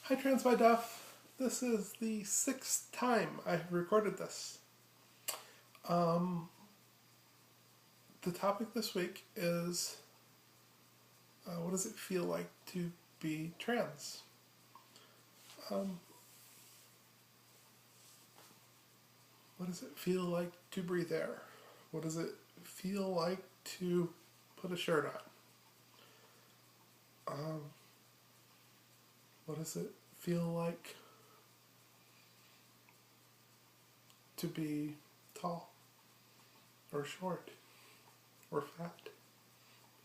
Hi TransByDef. This is the 6th time I've recorded this. The topic this week is what does it feel like to be trans? What does it feel like to breathe air? What does it feel like to put a shirt on? What does it feel like to be tall or short or fat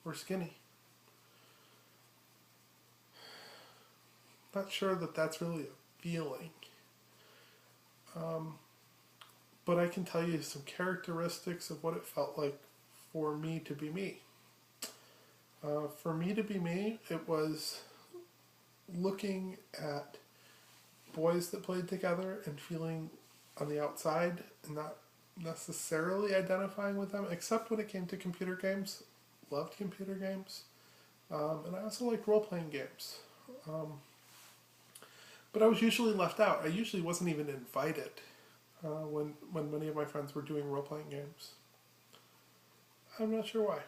or skinny? Not sure that that's really a feeling. But I can tell you some characteristics of what it felt like for me to be me. For me to be me, it was looking at boys that played together and feeling on the outside and not necessarily identifying with them, except when it came to computer games. Loved computer games. And I also liked role-playing games. But I was usually left out. I usually wasn't even invited when many of my friends were doing role-playing games. I'm not sure why.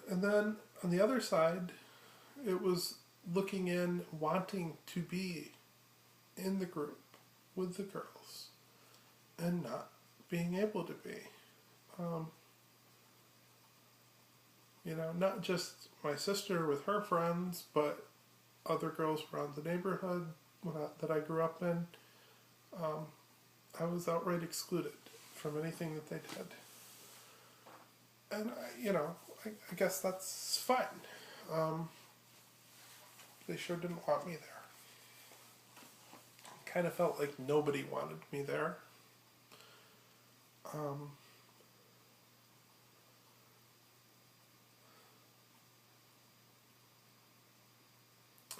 And then on the other side, it was looking in, wanting to be in the group with the girls and not being able to be. Not just my sister with her friends, but other girls around the neighborhood that I grew up in. I was outright excluded from anything that they did. And, I guess that's fine. They sure didn't want me there. Kind of felt like nobody wanted me there. And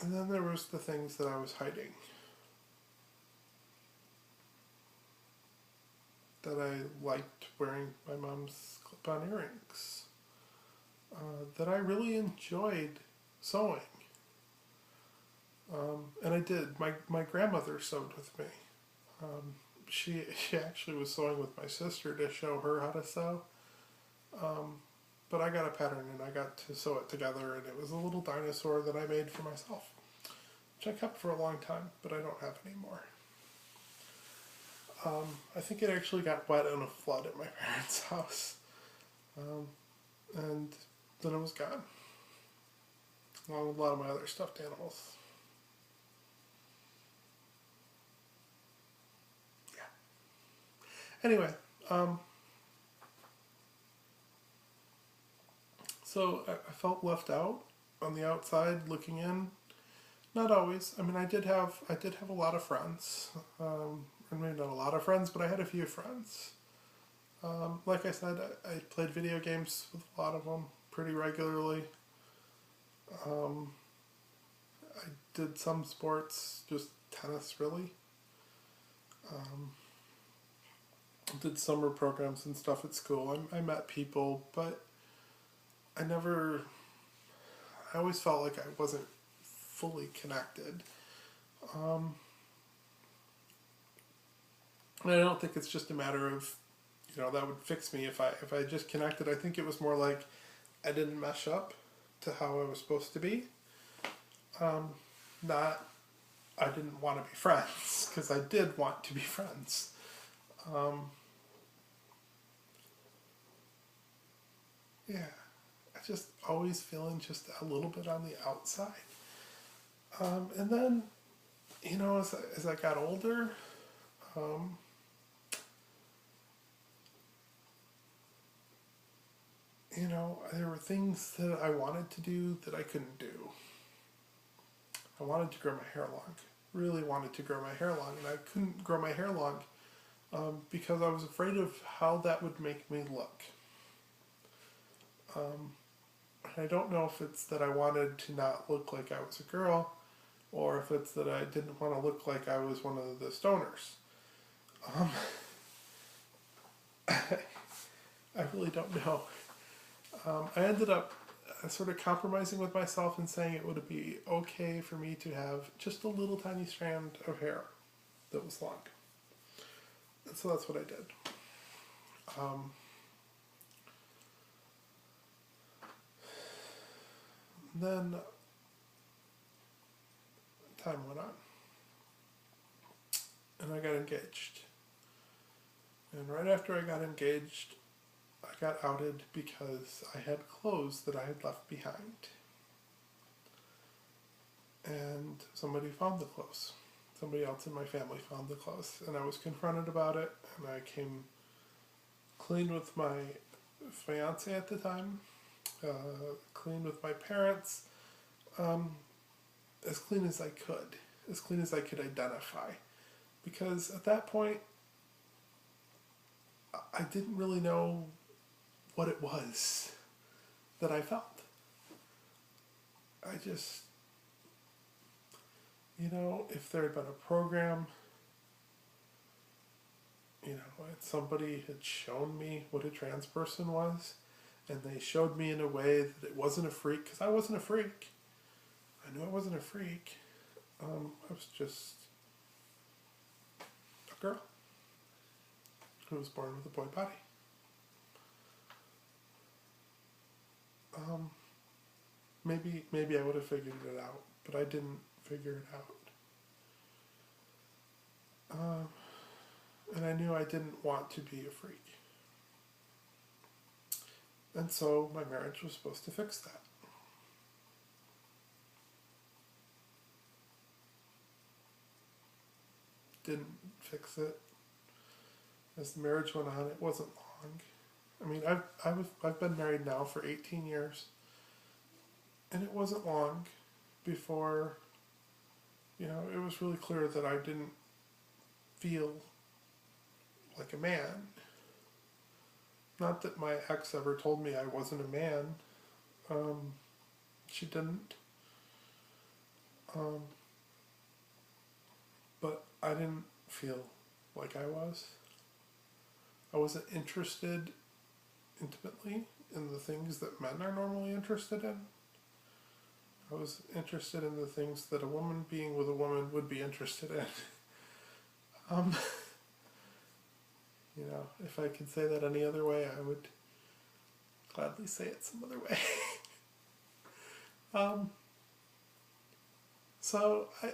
then there was the things that I was hiding. That I liked wearing my mom's clip-on earrings. That I really enjoyed sewing. And I did. My grandmother sewed with me. She actually was sewing with my sister to show her how to sew. But I got a pattern and I got to sew it together, and it was a little dinosaur that I made for myself, which I kept for a long time, but I don't have anymore. I think it actually got wet in a flood at my parents' house. And then it was gone, along with a lot of my other stuffed animals. Yeah. Anyway, so I felt left out on the outside looking in. Not always. I mean, I did have a lot of friends. Or maybe not a lot of friends, but I had a few friends. Like I said, I played video games with a lot of them pretty regularly. I did some sports, just tennis really. Did summer programs and stuff at school. I met people, but I always felt like I wasn't fully connected. And I don't think it's just a matter of, that would fix me if I just connected. I think it was more like I didn't mesh up to how I was supposed to be. Not I didn't want to be friends, because I did want to be friends. Yeah, I just always feeling just a little bit on the outside. And then, as I got older, there were things that I wanted to do that I couldn't do. I wanted to grow my hair long. Really wanted to grow my hair long, and I couldn't grow my hair long because I was afraid of how that would make me look. I don't know if it's that I wanted to not look like I was a girl, or if it's that I didn't want to look like I was one of the stoners. I really don't know. I ended up sort of compromising with myself and saying it would be okay for me to have just a little tiny strand of hair that was long. And so that's what I did. Then time went on, and I got engaged. And right after I got engaged, I got outed because I had clothes that I had left behind. And somebody found the clothes. Somebody else in my family found the clothes. And I was confronted about it, and I came clean with my fiance at the time, clean with my parents, as clean as I could identify. Because at that point, I didn't really know what it was that I felt. I just, if there had been a program, and somebody had shown me what a trans person was, and they showed me in a way that it wasn't a freak, because I wasn't a freak. I knew I wasn't a freak. I was just a girl who was born with a boy body. Maybe I would have figured it out, but I didn't figure it out. And I knew I didn't want to be a freak. And so my marriage was supposed to fix that. Didn't fix it. As the marriage went on, it wasn't long. I mean, I've been married now for 18 years, and it wasn't long before, it was really clear that I didn't feel like a man. Not that my ex ever told me I wasn't a man. She didn't. But I didn't feel like I was. I wasn't interested intimately in the things that men are normally interested in. I was interested in the things that a woman being with a woman would be interested in. If I could say that any other way, I would gladly say it some other way. So I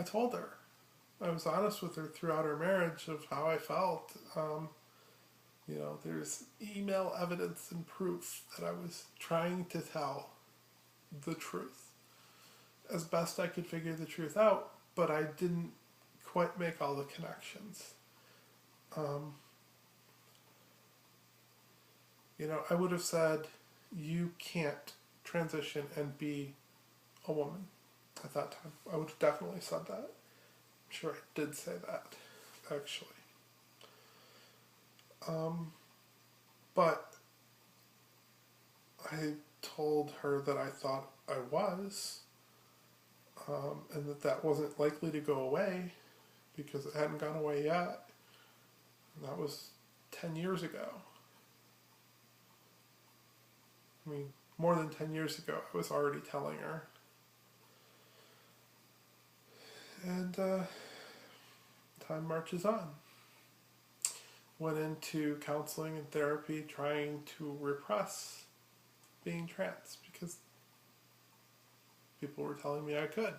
told her. I was honest with her throughout our marriage of how I felt. There's email evidence and proof that I was trying to tell the truth as best I could figure the truth out, but I didn't quite make all the connections. I would have said, you can't transition and be a woman at that time. I would have definitely said that. I'm sure I did say that, actually. But I told her that I thought I was, and that wasn't likely to go away because it hadn't gone away yet. And that was 10 years ago. I mean, more than 10 years ago, I was already telling her. And time marches on. Went into counseling and therapy trying to repress being trans because people were telling me I could.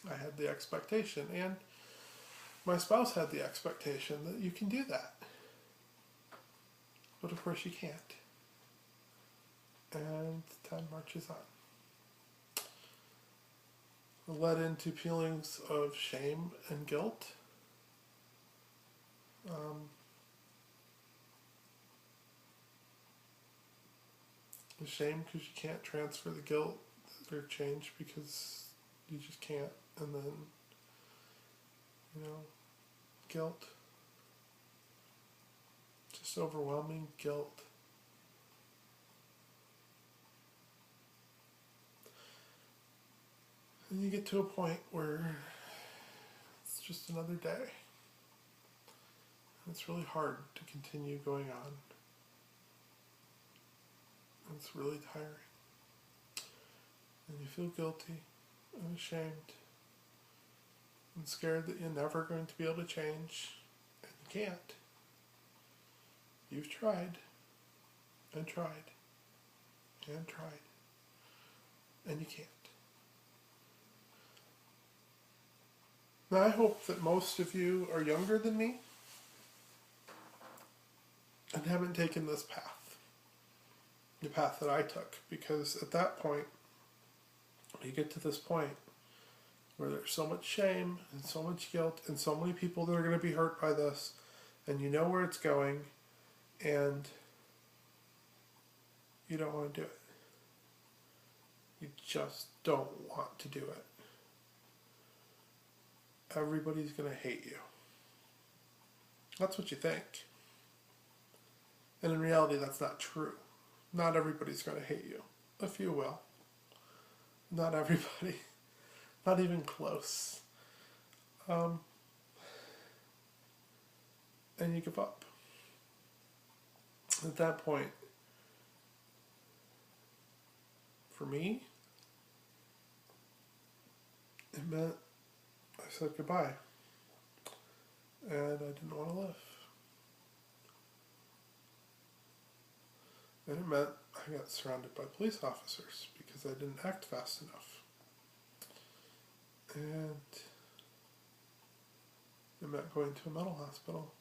I had the expectation, and my spouse had the expectation that you can do that. But of course you can't. And time marches on. It led into feelings of shame and guilt. Shame because you can't transfer the guilt or change because you just can't. And then, guilt. Just overwhelming guilt. And you get to a point where it's just another day. It's really hard to continue going on. It's really tiring. And you feel guilty and ashamed and scared that you're never going to be able to change. And you can't. You've tried and tried and tried. And you can't. Now I hope that most of you are younger than me and haven't taken this path. The path that I took. Because at that point, you get to this point where there's so much shame and so much guilt and so many people that are going to be hurt by this, and you know where it's going, and you don't want to do it. You just don't want to do it. Everybody's going to hate you. That's what you think. And in reality, that's not true. Not everybody's going to hate you. A few will. Not everybody. Not even close. And you give up. At that point, for me, it meant I said goodbye. And I didn't want to live. And it meant I got surrounded by police officers because I didn't act fast enough. And it meant going to a mental hospital.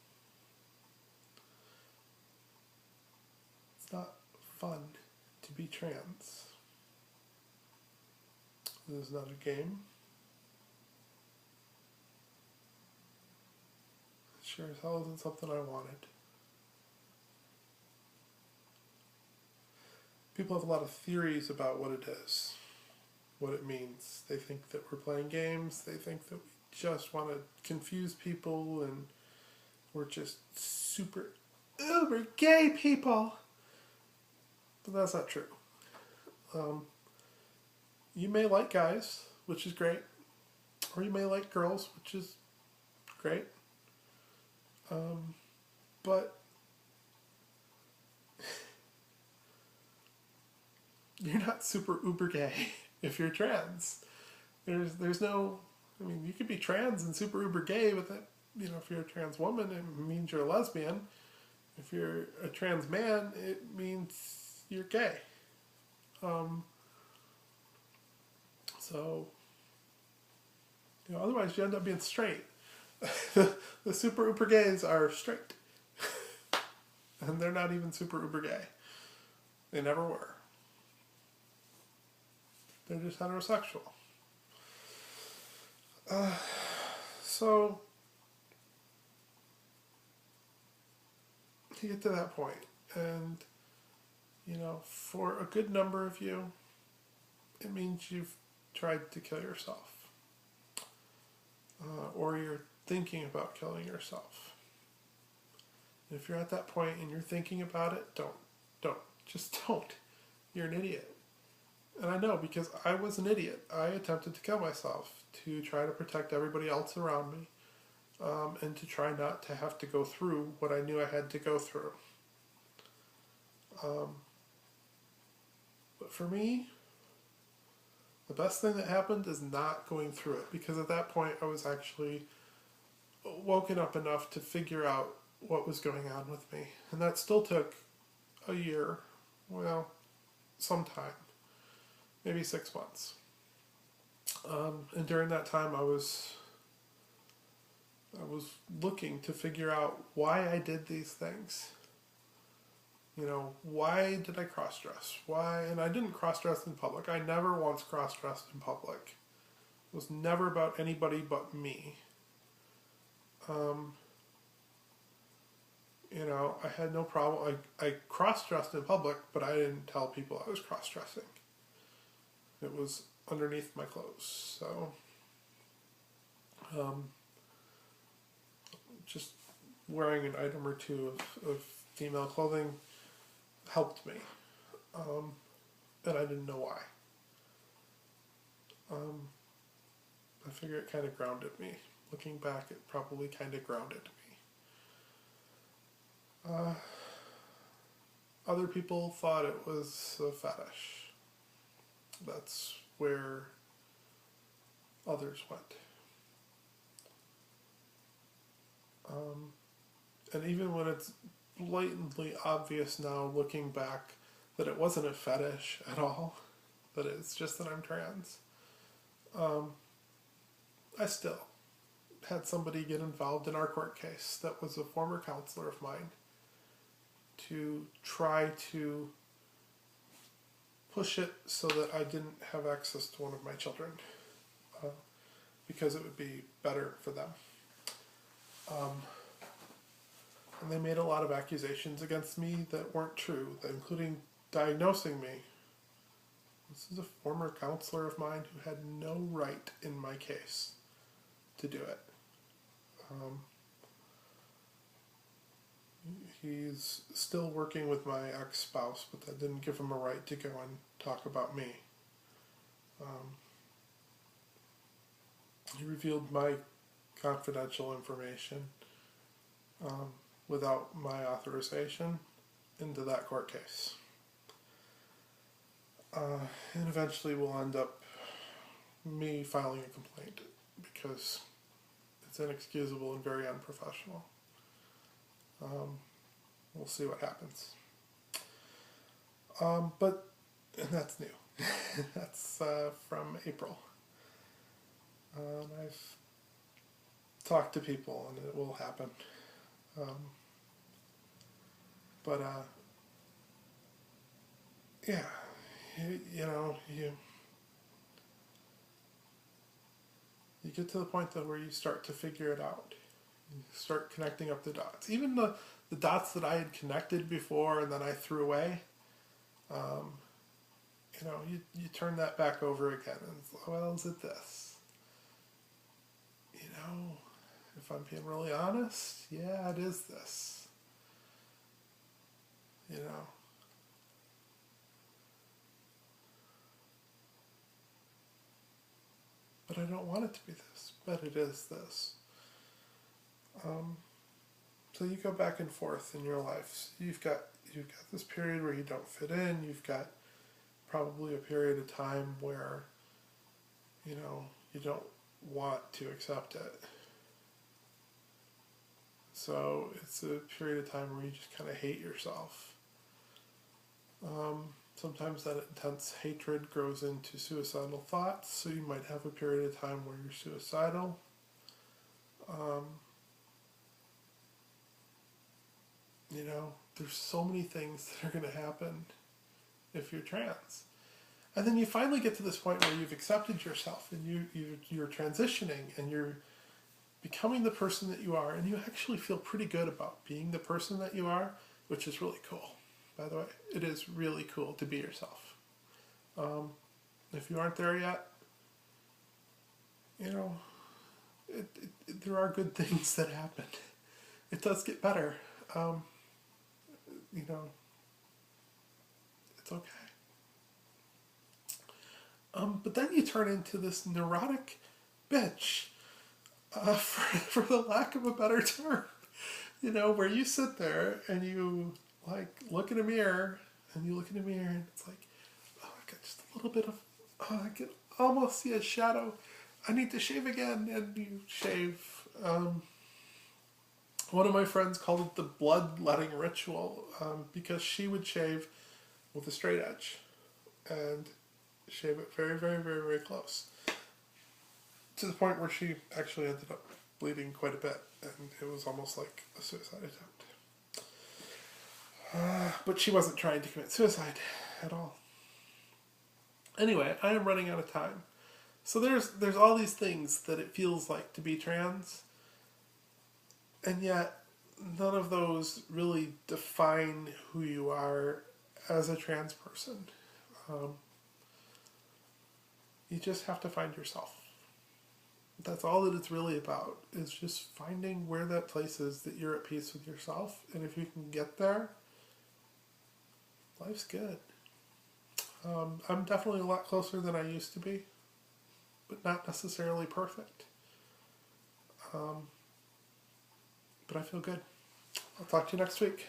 It's not fun to be trans. This is not a game. It sure as hell isn't something I wanted. People have a lot of theories about what it is, what it means. They think that we're playing games. They think that we just want to confuse people and we're just super uber gay people. But that's not true. You may like guys, which is great. Or you may like girls, which is great. But you're not super uber gay if you're trans. There's no, I mean, you could be trans and super uber gay, but that, you know, if you're a trans woman, it means you're a lesbian. If you're a trans man, it means you're gay. So, you know, otherwise you end up being straight. The super uber gays are straight. And they're not even super uber gay. They never were. They're just heterosexual. So, you get to that point, and, you know, for a good number of you, it means you've tried to kill yourself. Or you're thinking about killing yourself. And if you're at that point and you're thinking about it, don't. Just don't. You're an idiot. And I know, because I was an idiot. I attempted to kill myself to try to protect everybody else around me, and to try not to have to go through what I knew I had to go through. But for me, the best thing that happened is not going through it, because at that point I was actually woken up enough to figure out what was going on with me. And that still took a year, well, some time. Maybe 6 months. And during that time I was looking to figure out why I did these things. You know, why did I cross-dress? Why? And I didn't cross-dress in public. I never once cross-dressed in public. It was never about anybody but me. You know, I had no problem. I cross-dressed in public, but I didn't tell people I was cross-dressing. It was underneath my clothes. So, just wearing an item or two of female clothing helped me. And I didn't know why. I figure it kind of grounded me. Looking back, it probably kind of grounded me. Other people thought it was a fetish. That's where others went. And even when it's blatantly obvious now, looking back, that it wasn't a fetish at all, that it's just that I'm trans, I still had somebody get involved in our court case that was a former counselor of mine to try to push it so that I didn't have access to one of my children, because it would be better for them. And they made a lot of accusations against me that weren't true, including diagnosing me. This is a former counselor of mine who had no right in my case to do it. He's still working with my ex-spouse, but that didn't give him a right to go and talk about me. He revealed my confidential information without my authorization into that court case. And eventually we'll end up me filing a complaint because it's inexcusable and very unprofessional. We'll see what happens. And that's new. That's from April. And I've talked to people and it will happen. Yeah, you get to the point that where you start to figure it out. You start connecting up the dots. Even the dots that I had connected before and then I threw away, you turn that back over again and it's, well, is it this? If I'm being really honest, yeah, it is this. But I don't want it to be this, but it is this. So you go back and forth in your life. You've got this period where you don't fit in. You've got probably a period of time where, you don't want to accept it. So it's a period of time where you just kind of hate yourself. Sometimes that intense hatred grows into suicidal thoughts, so you might have a period of time where you're suicidal. There's so many things that are going to happen if you're trans. And then you finally get to this point where you've accepted yourself and you're transitioning and you're becoming the person that you are, and you actually feel pretty good about being the person that you are, which is really cool. By the way, it is really cool to be yourself. If you aren't there yet, there are good things that happen. It does get better. It's okay. But then you turn into this neurotic bitch, for the lack of a better term. Where you sit there and you look in a mirror and it's like, oh, I got just a little bit of, I can almost see a shadow. I need to shave again, and you shave. One of my friends called it the bloodletting ritual, because she would shave with a straight edge and shave it very, very, very, very close, to the point where she actually ended up bleeding quite a bit, and it was almost like a suicide attempt. But she wasn't trying to commit suicide at all. Anyway, I am running out of time. So there's all these things that it feels like to be trans, and yet none of those really define who you are as a trans person. You just have to find yourself. That's all that it's really about, is just finding where that place is that you're at peace with yourself. And if you can get there, life's good. I'm definitely a lot closer than I used to be, but not necessarily perfect. But I feel good. I'll talk to you next week.